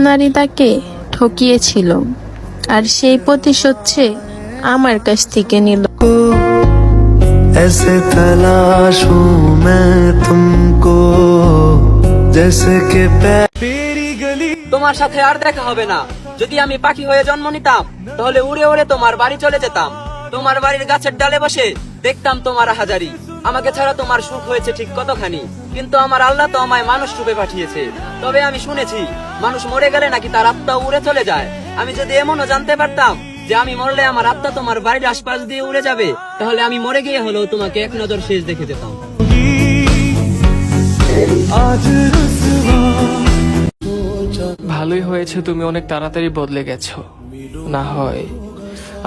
নারী তাকে ঠকিয়েছিল, আর সেই প্রতিশোধ সে আমার কাছ থেকে নিল। ऐसे तलाशूं मैं तुमको जैसे के तेरी गली। তোমার সাথে আর দেখা হবে না। যদি আমি পাখি হয়ে জন্ম নিতাম তাহলে উড়ে উড়ে তোমার বাড়ি চলে যেতাম। তোমার বাড়ির গাছের ডালে বসে দেখতাম তোমার হাজারি। আমাকে ছাড়া তোমার সুখ হয়েছে ঠিক কতখানি, কিন্তু আমার আল্লাহ তো আমায় মানুষ রূপে পাঠিয়েছে। তবে আমি শুনেছি মানুষ মরে গেলে নাকি তার আত্মা উড়ে চলে যায়। আমি যদি এমনও জানতে পারতাম যে আমি মরলে আমার আত্মা তোমার বাড়ির আশপাশ দিয়ে উড়ে যাবে, তাহলে আমি মরে গিয়ে হলেও তোমাকে এক নজর শেষ দেখে যেতাম। ভালোই হয়েছে তুমি অনেক তাড়াতাড়ি বদলে গেছো, না হয়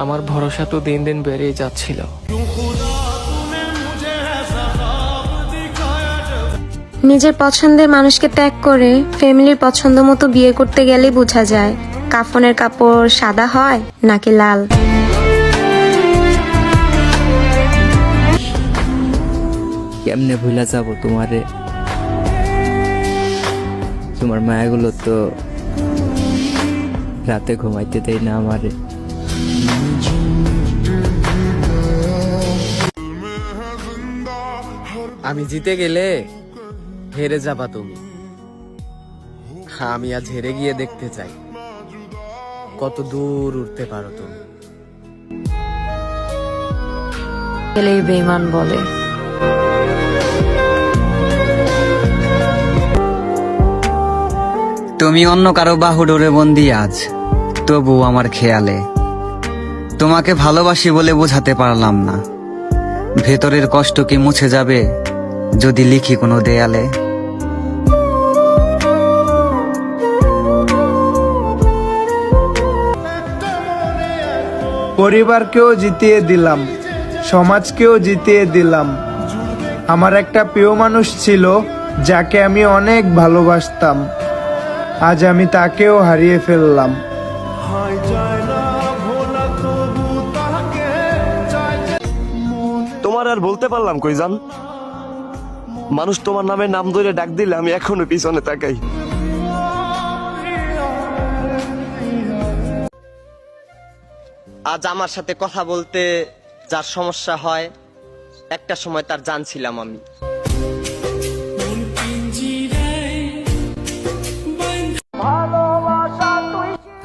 আমার ভরসা তো দিন দিন বেড়েই যাচ্ছিল। নিজের পছন্দের মানুষকে ত্যাগ করে ফ্যামিলির পছন্দ মতো বিয়ে করতে গেলেই বোঝা যায় কাফনের কাপড় সাদা হয় নাকি লাল। কেমনে ভুলা যাবো তোমারে, তোমার মায়াগুলো তো রাতে ঘুমাইতে দেয় না আমারে। আমি জিতে গেলে হেরে যাবা তুমি। আমি আজ হেরে গিয়ে দেখতে চাই কত দূর উঠতে পারো তুমি। গেলেই বেঈমান বলে। তুমি অন্য কারো বাহুডোরে বন্দি আজ, তবু আমার খেয়ালে। তোমাকে ভালোবাসি বলে বোঝাতে পারলাম না, ভেতরের কষ্ট কি মুছে যাবে যদি লিখি কোনো দেয়ালে। পরিবারকেও জিতিয়ে দিলাম, সমাজকেও জিতিয়ে দিলাম। আমার একটা প্রিয় মানুষ ছিল যাকে আমি অনেক ভালোবাসতাম, আজ আমি তাকেও হারিয়ে ফেললাম। তোমার আর বলতে পারলাম কই জান, মানুষ তোমার নামে নাম ধরে ডাক দিলে আমি এখনো পিছনে তাকাই। আজ আমার সাথে কথা বলতে যার সমস্যা হয়, একটা সময় তার জানছিলাম আমি।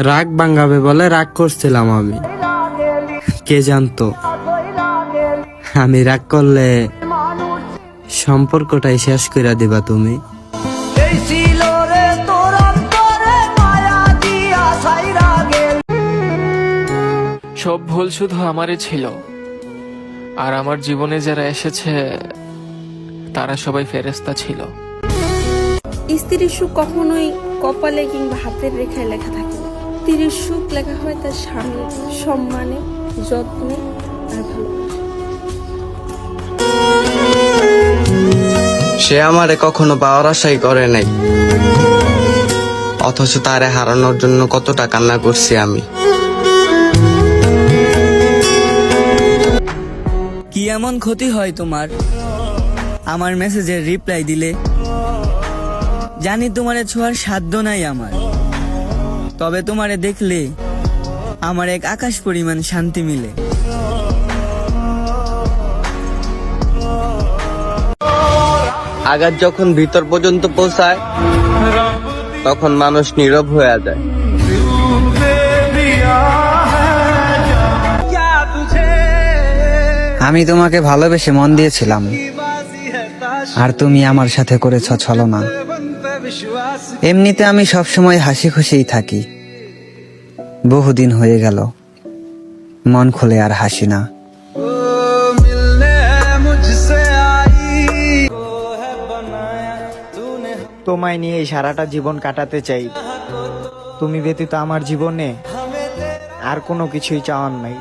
রাগ ভাঙাবে বলে রাগ করছিলাম আমি, কে জানতো আমি রাগ করলে সম্পর্কটাই শেষ করে দিবা তুমি। সব ভুল শুধু আমারই ছিল, আর আমার জীবনে যারা এসেছে তারা সবাই ফেরেশতা ছিল। স্ত্রীর সুখ কখনোই কপালে কিংবা হাতের রেখায় লেখা থাকে না। স্ত্রীর সুখ লেখা হয় তার স্বামীর সম্মানে, যত্নে আর ভালোবাসা। সে আমারে কখনো পাওয়ার আশাই করে নাই, অথচ তারে হারানোর জন্য কতটা কান্না করছি আমি। কি এমন ক্ষতি হয় তোমার আমার মেসেজের রিপ্লাই দিলে? জানি তোমারে ছোঁয়ার সাধ্য নাই আমার, তবে তোমারে দেখলে আমার এক আকাশ পরিমাণ শান্তি মিলে। আঘাত যখন ভিতর পর্যন্ত পৌঁছায় তখন মানুষ নীরব হয়ে যায়। আমি তোমাকে ভালোবেসে মন দিয়েছিলাম, আর তুমি আমার সাথে করেছ ছলনা। এমনিতে আমি সবসময় হাসি খুশিই থাকি, বহুদিন হয়ে গেল মন খুলে আর হাসি না। তোমায় নিয়ে সারাটা জীবন কাটাতে চাই, তুমি ব্যতীত আমার জীবনে আর কোনো কিছুই চাওয়ার নাই।